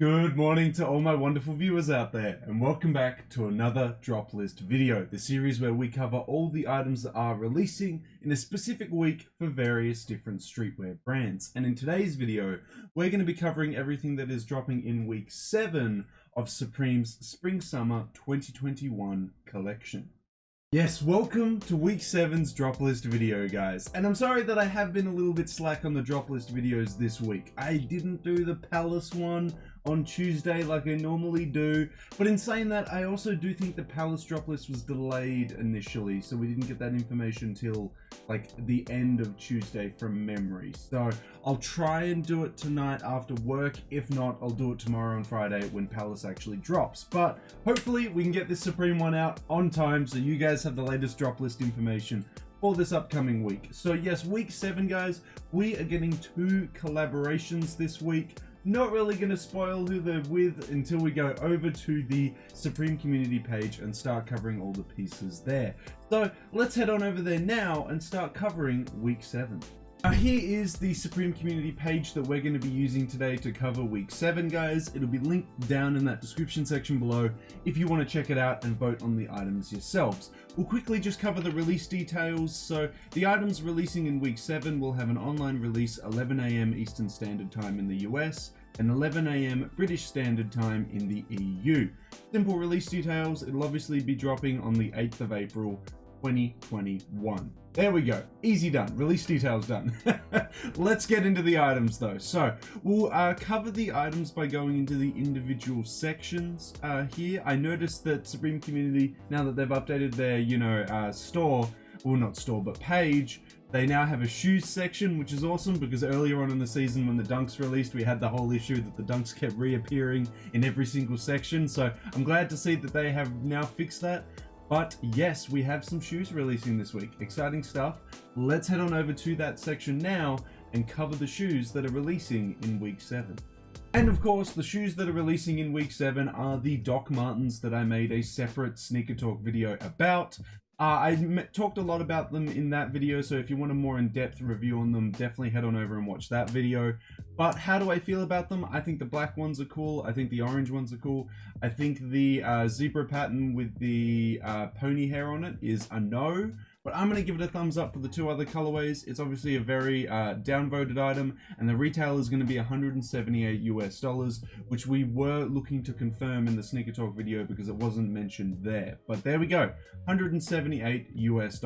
Good morning to all my wonderful viewers out there, and welcome back to another drop list video, the series where we cover all the items that are releasing in a specific week for various different streetwear brands. And in today's video, we're going to be covering everything that is dropping in week 7 of Supreme's Spring-Summer 2021 collection. Yes, welcome to week 7's drop list video, guys. And I'm sorry that I have been a little bit slack on the drop list videos this week. I didn't do the Palace one on Tuesday like I normally do, but in saying that, I also do think the Palace drop list was delayed initially, so we didn't get that information till like the end of Tuesday from memory. So I'll try and do it tonight after work. If not, I'll do it tomorrow on Friday when Palace actually drops. But hopefully we can get this Supreme one out on time so you guys have the latest drop list information for this upcoming week. So yes, week 7, guys, we are getting 2 collaborations this week. Not really going to spoil who they're with until we go over to the Supreme community page and start covering all the pieces there. So let's head on over there now and start covering week 7. Now here is the Supreme community page that we're going to be using today to cover week 7, guys. It'll be linked down in that description section below if you want to check it out and vote on the items yourselves. We'll quickly just cover the release details. So the items releasing in week 7 will have an online release 11 AM Eastern Standard Time in the US and 11 AM British Standard Time in the EU. Simple release details, it'll obviously be dropping on the 8th of April 2021. There we go, easy done, release details done. Let's get into the items though. So we'll cover the items by going into the individual sections here. I noticed that Supreme Community, now that they've updated their store, well not store but page, they now have a shoes section, which is awesome because earlier on in the season when the Dunks released, we had the whole issue that the Dunks kept reappearing in every single section. So I'm glad to see that they have now fixed that. But yes, we have some shoes releasing this week. Exciting stuff. Let's head on over to that section now and cover the shoes that are releasing in week 7. And of course, the shoes that are releasing in week 7 are the Doc Martens that I made a separate Sneaker Talk video about. I talked a lot about them in that video, so if you want a more in-depth review on them, definitely head on over and watch that video. But how do I feel about them? I think the black ones are cool. I think the orange ones are cool. I think the zebra pattern with the pony hair on it is a no. But I'm going to give it a thumbs up for the 2 other colorways. It's obviously a very downvoted item, and the retail is going to be $178 US, which we were looking to confirm in the Sneaker Talk video because it wasn't mentioned there. But there we go, $178 US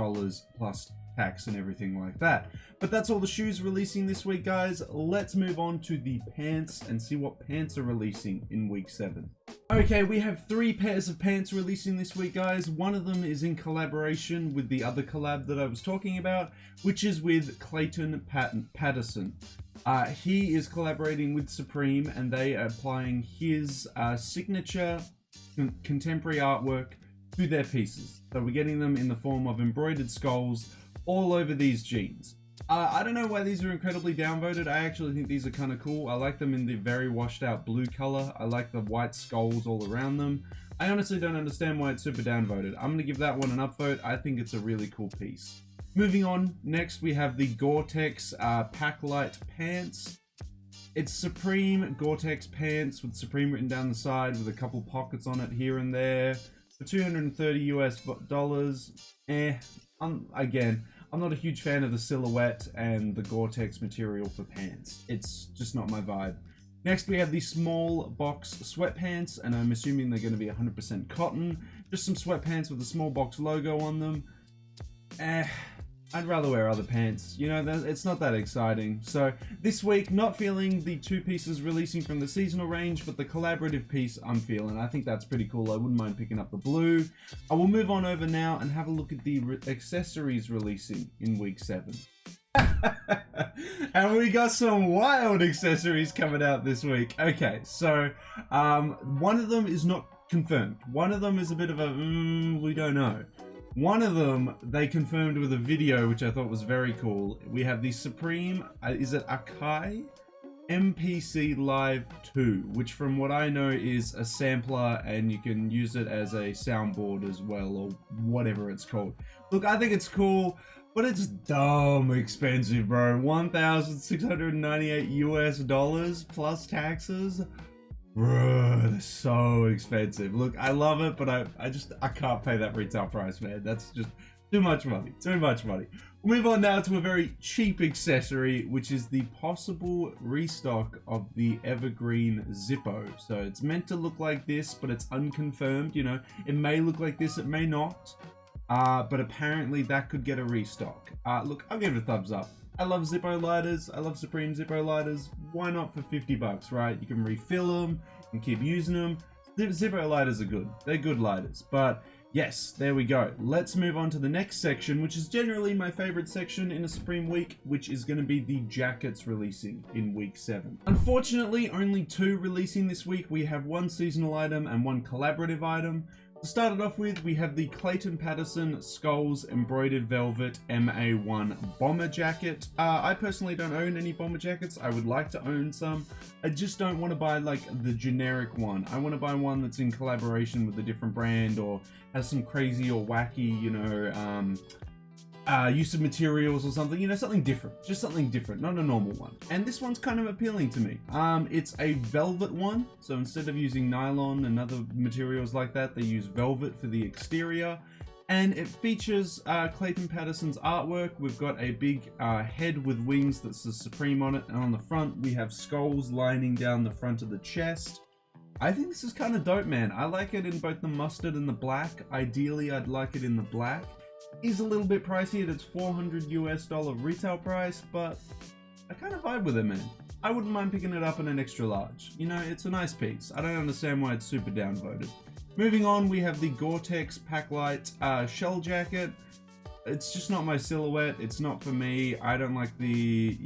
plus tax and everything like that. But that's all the shoes releasing this week, guys. Let's move on to the pants and see what pants are releasing in week 7. Okay, we have 3 pairs of pants releasing this week, guys. One of them is in collaboration with the other collab that I was talking about, which is with Clayton Patterson. He is collaborating with Supreme, and they are applying his signature contemporary artwork to their pieces. So we're getting them in the form of embroidered skulls all over these jeans. I don't know why these are incredibly downvoted. I actually think these are kind of cool. I like them in the very washed out blue color. I like the white skulls all around them. I honestly don't understand why it's super downvoted. I'm going to give that one an upvote. I think it's a really cool piece. Moving on, next we have the Gore-Tex Pack Light Pants. It's Supreme Gore-Tex pants with Supreme written down the side with a couple pockets on it here and there. For $230 US. Again, I'm not a huge fan of the silhouette and the Gore-Tex material for pants. It's just not my vibe. Next, we have the small box sweatpants, and I'm assuming they're going to be 100% cotton. Just some sweatpants with a small box logo on them. I'd rather wear other pants. You know, it's not that exciting. So this week, not feeling the 2 pieces releasing from the seasonal range, but the collaborative piece I'm feeling. I think that's pretty cool. I wouldn't mind picking up the blue. I will move on over now and have a look at the accessories releasing in week 7. And we got some wild accessories coming out this week. Okay, so one of them is not confirmed. One of them is a bit of a we don't know. One of them they confirmed with a video, which I thought was very cool. We have the Supreme, is it Akai? MPC Live 2, which from what I know is a sampler and you can use it as a soundboard as well, or whatever it's called. Look, I think it's cool, but it's dumb expensive, bro. $1,698 US plus taxes. Bro, they're so expensive. Look, I love it, but I can't pay that retail price, man. That's just too much money. Too much money. We'll move on now to a very cheap accessory, which is the possible restock of the Evergreen Zippo. So it's meant to look like this, but it's unconfirmed. You know, it may look like this, it may not. But apparently that could get a restock. Look, I'll give it a thumbs up. I love Zippo lighters. I love Supreme Zippo lighters. Why not for 50 bucks, right? You can refill them, you can keep using them. Zippo lighters are good. They're good lighters. But yes, there we go. Let's move on to the next section, which is generally my favorite section in a Supreme week, which is going to be the jackets releasing in week 7. Unfortunately, only 2 releasing this week. We have 1 seasonal item and 1 collaborative item. To start it off with, we have the Clayton Patterson Skulls Embroidered Velvet MA1 Bomber Jacket. I personally don't own any bomber jackets. I would like to own some. I just don't want to buy like the generic one. I want to buy one that's in collaboration with a different brand or has some crazy or wacky, you know, use of materials or something, you know, something different, just something different, not a normal one. And this one's kind of appealing to me. It's a velvet one, so instead of using nylon and other materials like that, they use velvet for the exterior. And it features Clayton Patterson's artwork. We've got a big head with wings that says Supreme on it, and on the front we have skulls lining down the front of the chest. I think this is kind of dope, man. I like it in both the mustard and the black. Ideally, I'd like it in the black. Is a little bit pricey at its $400 US retail price, but I kind of vibe with it, man. I wouldn't mind picking it up in an extra large. You know, it's a nice piece. I don't understand why it's super downvoted. Moving on, we have the Gore-Tex Packlight shell jacket. It's just not my silhouette. It's not for me. I don't like the,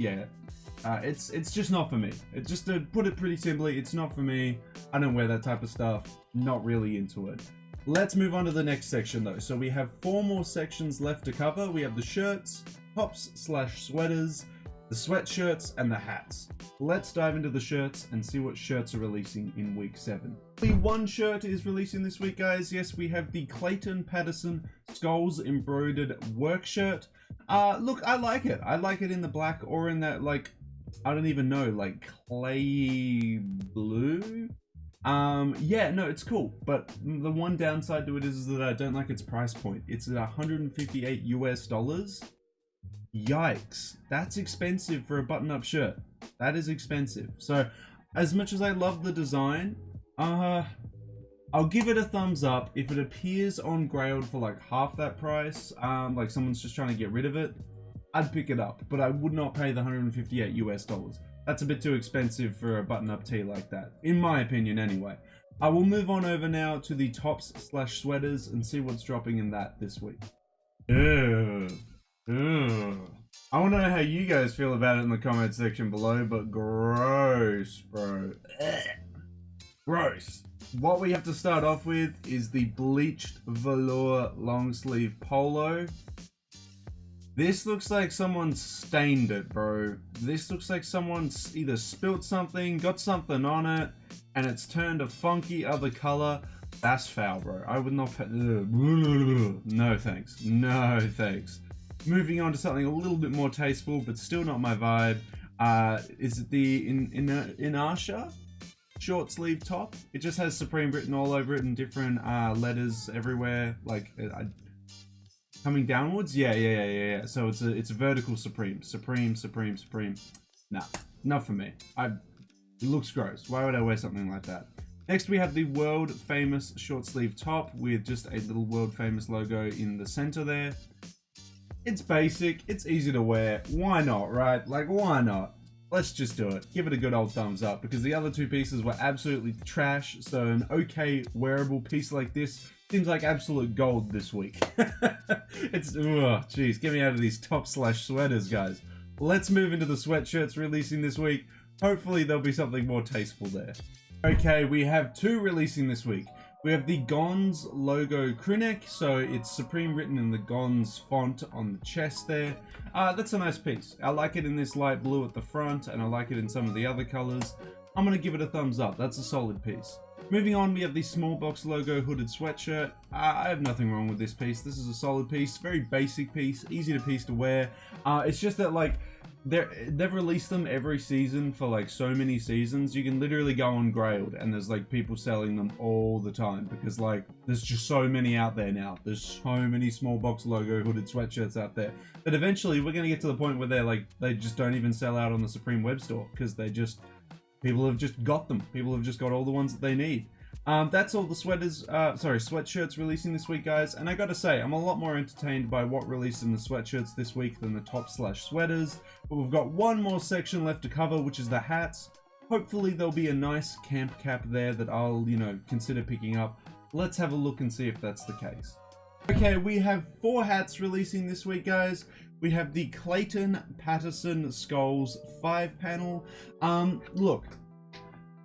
it's just not for me. It just to put it pretty simply, it's not for me. I don't wear that type of stuff. Not really into it. Let's move on to the next section though. So we have 4 more sections left to cover. We have the shirts, tops/sweaters, the sweatshirts, and the hats. Let's dive into the shirts and see what shirts are releasing in week 7. Only 1 shirt is releasing this week, guys. Yes, we have the Clayton Patterson Skulls Embroidered work shirt. Look, I like it. I like it in the black or in that, like, I don't even know, like clay blue. Yeah, no, it's cool, but the one downside to it is that I don't like its price point. It's at $158 US. Yikes, that's expensive for a button-up shirt. That is expensive. So, as much as I love the design, I'll give it a thumbs up if it appears on Grailed for like half that price. Like someone's just trying to get rid of it, I'd pick it up, but I would not pay the $158 US. That's a bit too expensive for a button-up tee like that, in my opinion anyway. I will move on over now to the tops/sweaters and see what's dropping in that this week. I want to know how you guys feel about it in the comment section below, but gross, bro. Gross. What we have to start off with is the Bleached Velour long sleeve polo. This looks like someone stained it, bro. This looks like someone's either spilt something, got something on it, and it's turned a funky other color. That's foul, bro. I would not pay. No thanks. No thanks. Moving on to something a little bit more tasteful, but still not my vibe. Is it the Inertia short sleeve top? It just has Supreme written all over it in different letters everywhere. Like, coming downwards? Yeah. So it's a vertical Supreme. Supreme. Nah, not for me. It looks gross. Why would I wear something like that? Next we have the world famous short sleeve top with just a little world famous logo in the center there. It's basic, it's easy to wear. Why not, right? Like, why not? Let's just do it. Give it a good old thumbs up, because the other 2 pieces were absolutely trash. So an okay wearable piece like this seems like absolute gold this week. It's, jeez, get me out of these top/sweaters, guys. Let's move into the sweatshirts releasing this week. Hopefully there'll be something more tasteful there. Okay, we have 2 releasing this week. We have the Gonz logo crew neck, so it's Supreme written in the Gonz font on the chest there. That's a nice piece. I like it in this light blue at the front, and I like it in some of the other colors. I'm gonna give it a thumbs up. That's a solid piece. Moving on, we have the small box logo hooded sweatshirt. I have nothing wrong with this piece. This is a solid piece, very basic piece, easy to piece to wear. It's just that, like, they've released them every season for like so many seasons. You can literally go on Grailed and there's like people selling them all the time because like there's just so many out there now. There's so many small box logo hooded sweatshirts out there that eventually we're gonna get to the point where they just don't even sell out on the Supreme web store because people have just got them. People have just got all the ones that they need. That's all the sweatshirts releasing this week, guys. And I gotta say, I'm a lot more entertained by what released in the sweatshirts this week than the top/sweaters. But we've got one more section left to cover, which is the hats. Hopefully there'll be a nice camp cap there that I'll, consider picking up. Let's have a look and see if that's the case. Okay, we have 4 hats releasing this week, guys. We have the Clayton Patterson Skulls 5-panel. Look,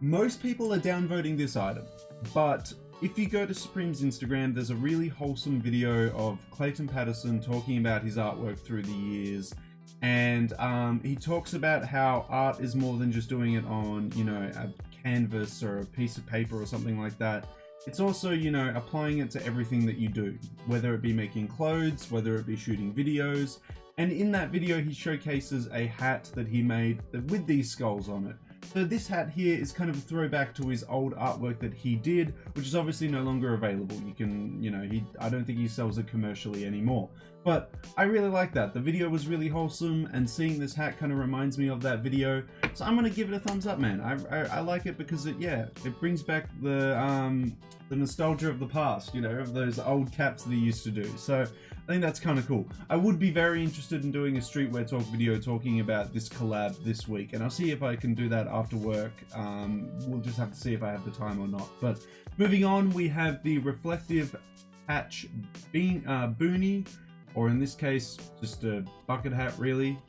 most people are downvoting this item, but if you go to Supreme's Instagram, there's a really wholesome video of Clayton Patterson talking about his artwork through the years. And he talks about how art is more than just doing it on, a canvas or a piece of paper or something like that. It's also, applying it to everything that you do, whether it be making clothes, whether it be shooting videos. And in that video, he showcases a hat that he made with these skulls on it. So this hat here is kind of a throwback to his old artwork that he did, which is obviously no longer available. You can, I don't think he sells it commercially anymore. But I really like that. The video was really wholesome, and seeing this hat kind of reminds me of that video. So I'm gonna give it a thumbs up, man. I like it because it brings back the nostalgia of the past, of those old caps that he used to do. So I think that's kind of cool. I would be very interested in doing a streetwear talk video talking about this collab this week, and I'll see if I can do that after work. We'll just have to see if I have the time or not. But moving on, we have the reflective patch Beanie, or in this case, just a bucket hat, really.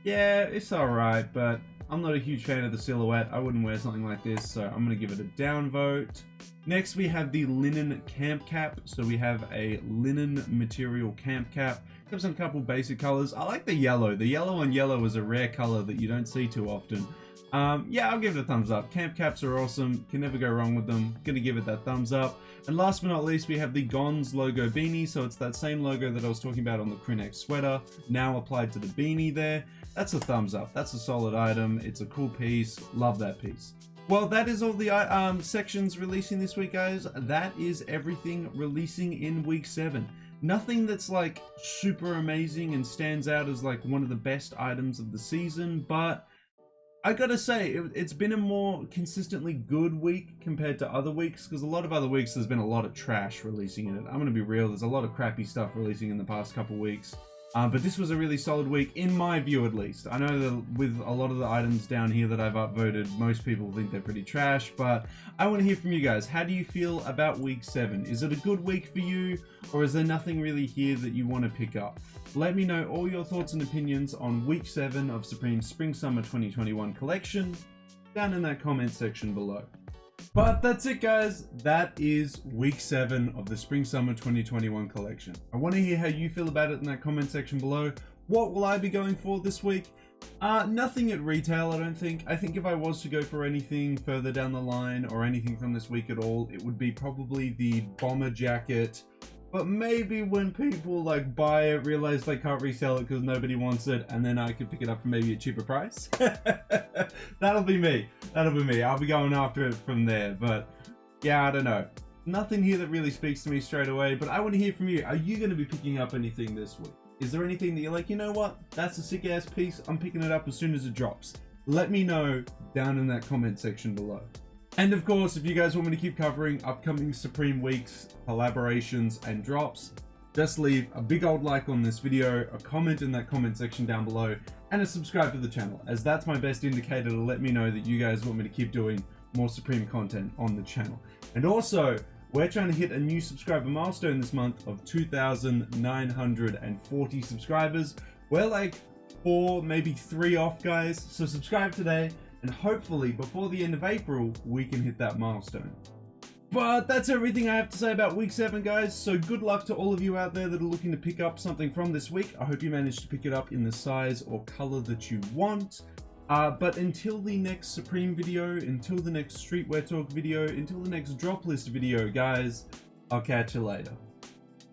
Yeah, it's alright, but I'm not a huge fan of the silhouette. I wouldn't wear something like this, so I'm gonna give it a downvote. Next, we have the linen camp cap. So we have a linen material camp cap. Comes in a couple basic colors. I like the yellow. The yellow on yellow is a rare color that you don't see too often. Yeah, I'll give it a thumbs up. Camp caps are awesome. Can never go wrong with them. Gonna give it that thumbs up. And last but not least, we have the Gonz logo beanie. So it's that same logo that I was talking about on the crew neck sweater, now applied to the beanie there. That's a thumbs up. That's a solid item. It's a cool piece. Love that piece. Well, that is all the sections releasing this week, guys. That is everything releasing in week 7. Nothing that's like super amazing and stands out as like one of the best items of the season, but I gotta say, it's been a more consistently good week compared to other weeks, because a lot of other weeks there's been a lot of trash releasing in it. I'm gonna be real, there's a lot of crappy stuff releasing in the past couple weeks. But this was a really solid week, in my view at least. I know that with a lot of the items down here that I've upvoted, most people think they're pretty trash, but I want to hear from you guys. How do you feel about week 7? Is it a good week for you, or is there nothing really here that you want to pick up? Let me know all your thoughts and opinions on week 7 of Supreme's Spring-Summer 2021 collection down in that comment section below. But that's it, guys. That is week 7 of the Spring-Summer 2021 collection. I want to hear how you feel about it in that comment section below. What will I be going for this week? Nothing at retail, I don't think. I think if I was to go for anything further down the line or anything from this week at all, it would be probably the bomber jacket. But maybe when people like buy it, realize they can't resell it because nobody wants it, and then I could pick it up for maybe a cheaper price. That'll be me. That'll be me. I'll be going after it from there. But yeah, I don't know. Nothing here that really speaks to me straight away, but I want to hear from you. Are you going to be picking up anything this week? Is there anything that you're like, you know what? That's a sick ass piece. I'm picking it up as soon as it drops. Let me know down in that comment section below. And of course, if you guys want me to keep covering upcoming Supreme weeks, collaborations, and drops, just leave a big old like on this video, a comment in that comment section down below, and a subscribe to the channel, as that's my best indicator to let me know that you guys want me to keep doing more Supreme content on the channel. And also, we're trying to hit a new subscriber milestone this month of 2,940 subscribers. We're like 4, maybe 3 off, guys. So subscribe today, and hopefully before the end of April, we can hit that milestone. But that's everything I have to say about week 7, guys. So good luck to all of you out there that are looking to pick up something from this week. I hope you managed to pick it up in the size or color that you want. But until the next Supreme video, until the next Streetwear Talk video, until the next drop list video, guys, I'll catch you later.